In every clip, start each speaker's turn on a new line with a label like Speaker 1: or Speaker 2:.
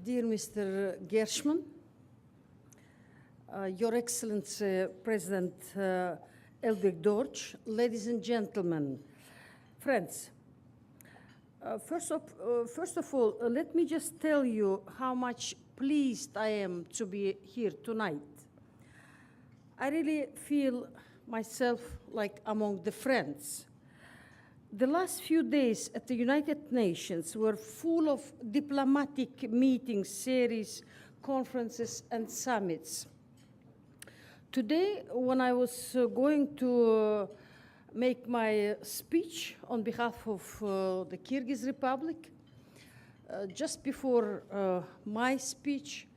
Speaker 1: Dear Mr. Gershman, Your Excellency President Elbek Dorj, ladies and gentlemen, friends, first of all, let me just tell you how much pleased I am to be here tonight. I really feel myself like among the friends. The last few days at the United Nations were full of diplomatic meetings, series, conferences, and summits. Today, when I was going to make my speech on behalf of the Kyrgyz Republic, just before my speech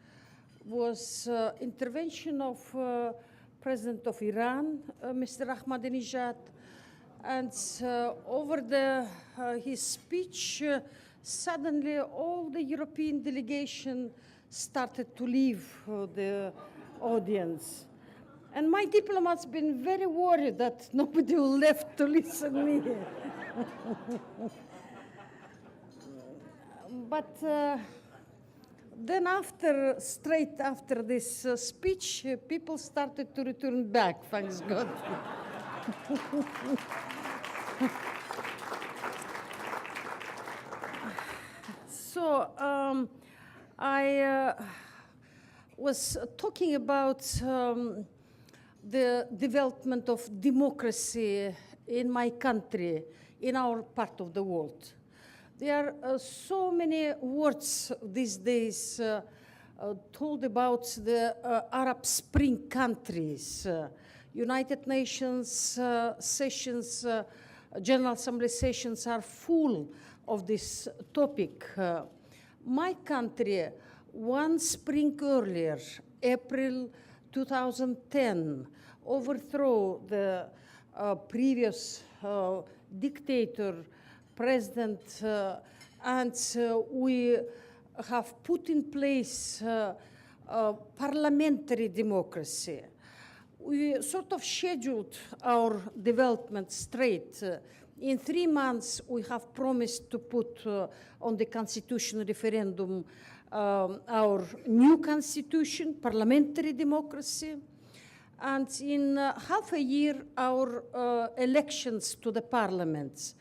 Speaker 1: was intervention of President of Iran, Mr. Ahmadinejad, and over his speech, suddenly all the European delegation started to leave the audience. And my diplomats been very worried that nobody will left to listen to me. But then straight after this speech, people started to return back, thanks God. So I was talking about the development of democracy in my country, in our part of the world. There are so many words these days told about the Arab Spring countries. United Nations sessions, General Assembly sessions are full of this topic. My country, one spring earlier, April 2010, overthrew the previous dictator, president, and we have put in place parliamentary democracy. We sort of scheduled our development straight. In 3 months, we have promised to put on the constitutional referendum our new constitution, parliamentary democracy, and in half a year, our elections to the parliaments.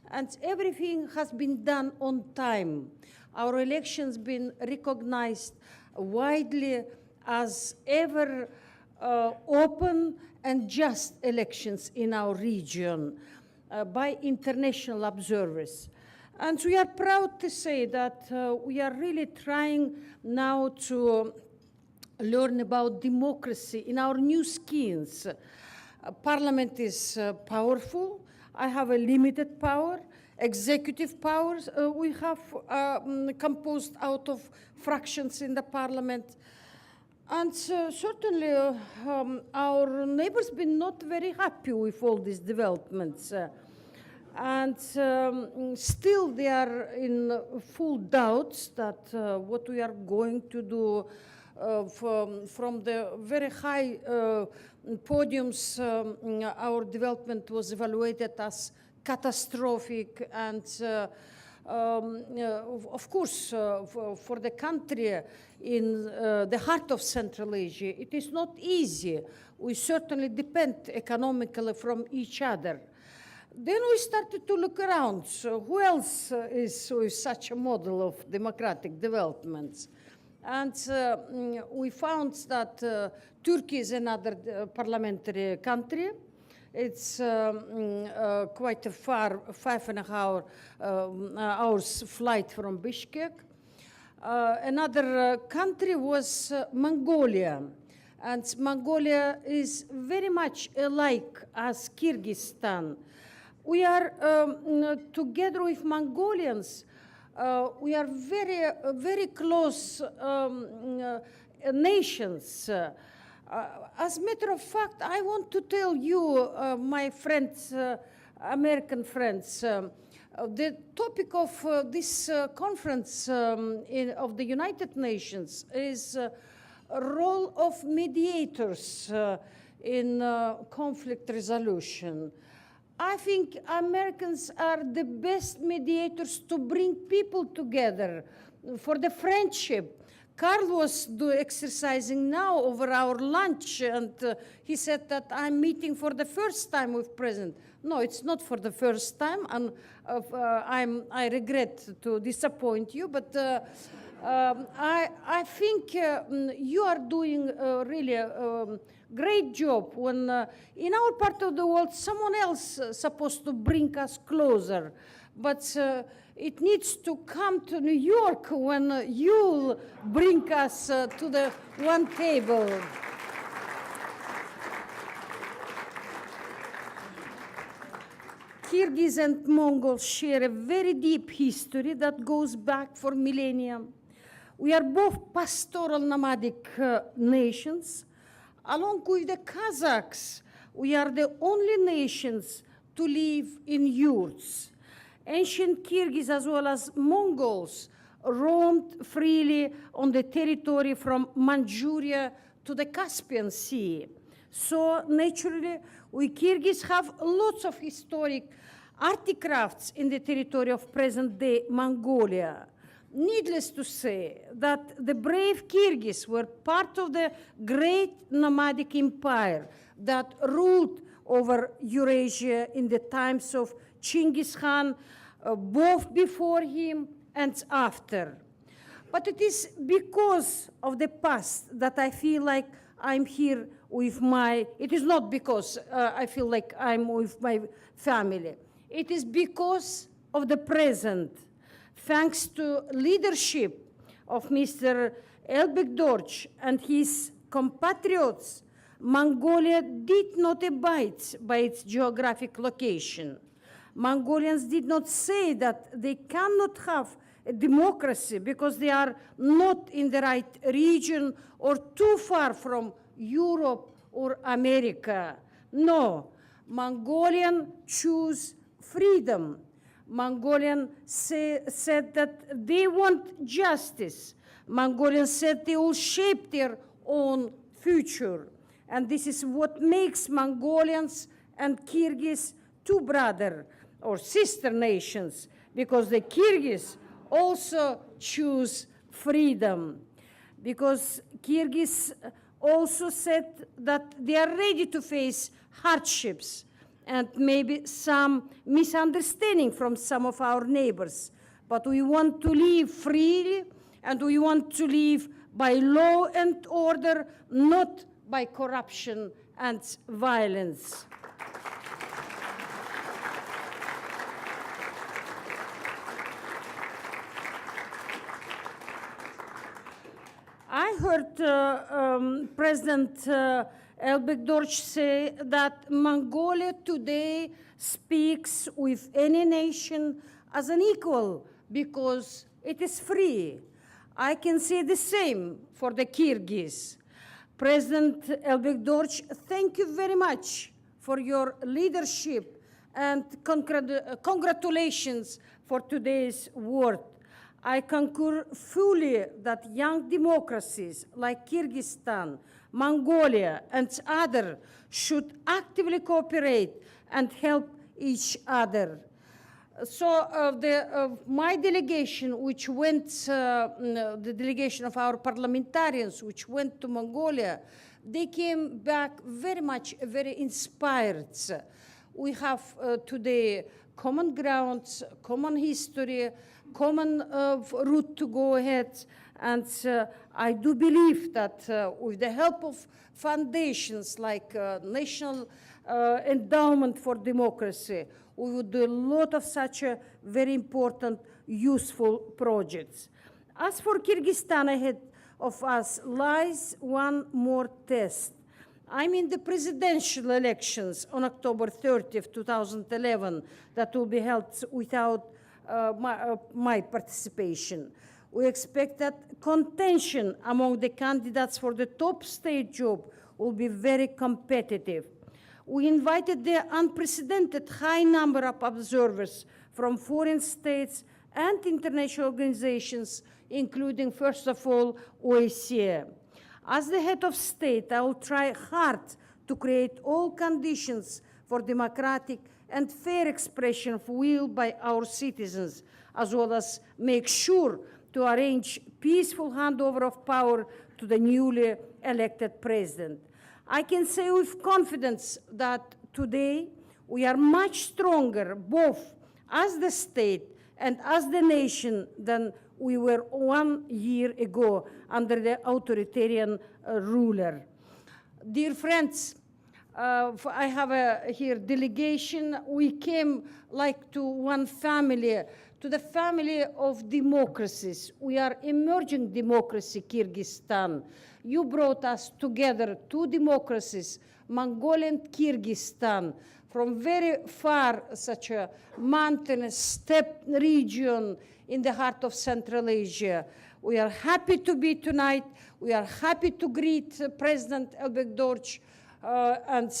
Speaker 1: And everything has been done on time. Our elections been recognized widely as ever open and just elections in our region by international observers. And we are proud to say that we are really trying now to learn about democracy in our new skins. Parliament is powerful. I have a limited power. Executive powers we have composed out of fractions in the parliament. And certainly our neighbors been not very happy with all these developments. And still they are in full doubts that what we are going to do from the very high podiums, our development was evaluated as catastrophic, and of course, for the country in the heart of Central Asia, it is not easy. We certainly depend economically from each other. Then we started to look around. So who else is with such a model of democratic developments? And we found that Turkey is another parliamentary country. It's quite a far, 5.5 hours flight from Bishkek. Another country was Mongolia. And Mongolia is very much alike as Kyrgyzstan. We are, together with Mongolians, we are very, very close nations. As a matter of fact, I want to tell you, my friends, American friends, the topic of this conference of the United Nations is role of mediators in conflict resolution. I think Americans are the best mediators to bring people together for the friendship, Carl was exercising now over our lunch, and he said that I'm meeting for the first time with President. No, it's not for the first time, and I regret to disappoint you, but I think you are doing really a great job when in our part of the world someone else is supposed to bring us closer, but it needs to come to New York when you bring us to the one table. Kyrgyz and Mongols share a very deep history that goes back for millennia. We are both pastoral nomadic nations. Along with the Kazakhs, we are the only nations to live in yurts. Ancient Kyrgyz as well as Mongols roamed freely on the territory from Manchuria to the Caspian Sea. So naturally, we Kyrgyz have lots of historic artifacts in the territory of present-day Mongolia. Needless to say that the brave Kyrgyz were part of the great nomadic empire that ruled over Eurasia in the times of Genghis Khan, both before him and after. But it is because of the past that I feel like I'm here with it is not because I feel like I'm with my family. It is because of the present. Thanks to leadership of Mr. Elbek Dorj and his compatriots, Mongolia did not abide by its geographic location. Mongolians did not say that they cannot have a democracy because they are not in the right region or too far from Europe or America. No, Mongolians choose freedom. Mongolians said that they want justice. Mongolians said they will shape their own future. And this is what makes Mongolians and Kyrgyz two brother or sister nations, because the Kyrgyz also choose freedom. Because Kyrgyz also said that they are ready to face hardships and maybe some misunderstanding from some of our neighbors. But we want to live freely, and we want to live by law and order, not by corruption and violence. I heard President Elbek Dorj say that Mongolia today speaks with any nation as an equal because it is free. I can say the same for the Kyrgyz. President Elbek Dorj, thank you very much for your leadership and congratulations for today's word. I concur fully that young democracies like Kyrgyzstan, Mongolia, and others should actively cooperate and help each other. So my delegation, which went, the delegation of our parliamentarians, which went to Mongolia, they came back very inspired. We have today common grounds, common history, common route to go ahead. And I do believe that with the help of foundations like National Endowment for Democracy, we would do a lot of such very important, useful projects. As for Kyrgyzstan, ahead of us lies one more test. I'm in the presidential elections on October 30th, 2011, that will be held without my participation. We expect that contention among the candidates for the top state job will be very competitive. We invited the unprecedented high number of observers from foreign states and international organizations, including, first of all, OSCE. As the head of state, I will try hard to create all conditions for democratic and fair expression of will by our citizens, as well as make sure to arrange peaceful handover of power to the newly elected president. I can say with confidence that today we are much stronger, both as the state and as the nation, than we were 1 year ago under the authoritarian ruler. Dear friends, I have here delegation. We came like to one family, to the family of democracies. We are emerging democracy, Kyrgyzstan. You brought us together, two democracies, Mongolia and Kyrgyzstan, from very far, such a mountainous steppe region in the heart of Central Asia. We are happy to be tonight. We are happy to greet President Elbek and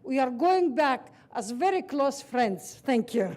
Speaker 1: we are going back as very close friends. Thank you.